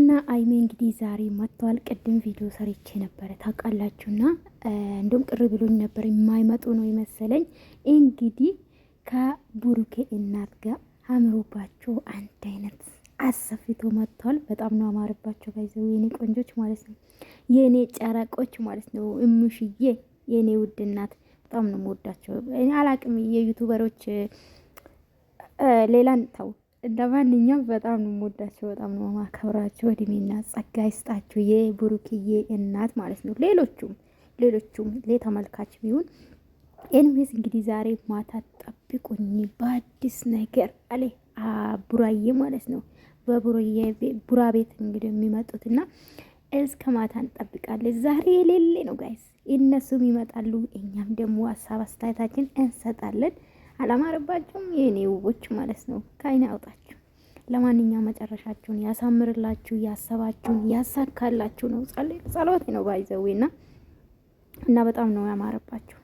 ቡራና አይሜ እንግዲህ ዛሬ መጥተዋል። ቅድም ቪዲዮ ሰርቼ ነበረ ታውቃላችሁና እንደውም ቅር ብሎኝ ነበር። የማይመጡ ነው የመሰለኝ። እንግዲህ ከቡሩኬ እናት ጋር አምሮባቸው አንድ አይነት አሰፍቶ መጥተዋል። በጣም ነው አማረባቸው። ባይዘው የኔ ቆንጆች ማለት ነው፣ የኔ ጨረቆች ማለት ነው። እሙሽዬ የኔ ውድ እናት በጣም ነው የምወዳቸው። እኔ አላቅም የዩቱበሮች ሌላን ተው፣ እንደ ማንኛውም በጣም ነው የምወዳቸው፣ በጣም ነው ማከብራቸው። እድሜና ጸጋ ይስጣችሁ የቡሩክዬ እናት ማለት ነው። ሌሎቹም ለተመልካች ቢሆን ኤንዌስ እንግዲህ ዛሬ ማታ ጠብቁኝ በአዲስ ነገር አለ ቡራዬ ማለት ነው። ቡራ ቤት እንግዲህ የሚመጡትና እስከ ማታ እንጠብቃለን። ዛሬ የሌለ ነው ጋይስ። እነሱም ይመጣሉ፣ እኛም ደግሞ ሀሳብ አስተያየታችን እንሰጣለን። አላማረባቸውም የኔ ውቦች ማለት ነው። ከአይን ያውጣችሁ። ለማንኛውም መጨረሻችሁን ያሳምርላችሁ፣ ያሰባችሁን ያሳካላችሁ ነው ጸሎቴ ነው ባይዘዌና እና በጣም ነው ያማረባችሁ።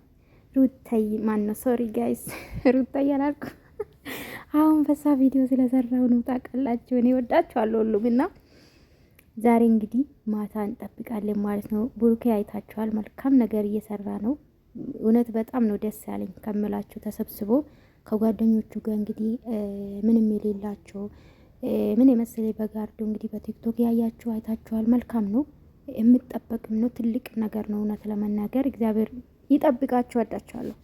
ሩታይ ማን ነው? ሶሪ ጋይስ ሩታይ አላልኩ። አሁን በሳ ቪዲዮ ስለሰራው ነው ታውቃላችሁ። እኔ ወዳችኋለሁ ሁሉም እና ዛሬ እንግዲህ ማታ እንጠብቃለን ማለት ነው። ቡሩኬ አይታችኋል፣ መልካም ነገር እየሰራ ነው። እውነት በጣም ነው ደስ ያለኝ ከምላችሁ። ተሰብስቦ ከጓደኞቹ ጋር እንግዲህ ምንም የሌላቸው ምን የመሰለ በጋርዶ እንግዲህ በቲክቶክ ያያችሁ አይታችኋል። መልካም ነው፣ የምጠበቅም ነው፣ ትልቅ ነገር ነው። እውነት ለመናገር እግዚአብሔር ይጠብቃችሁ። ወዳችኋለሁ።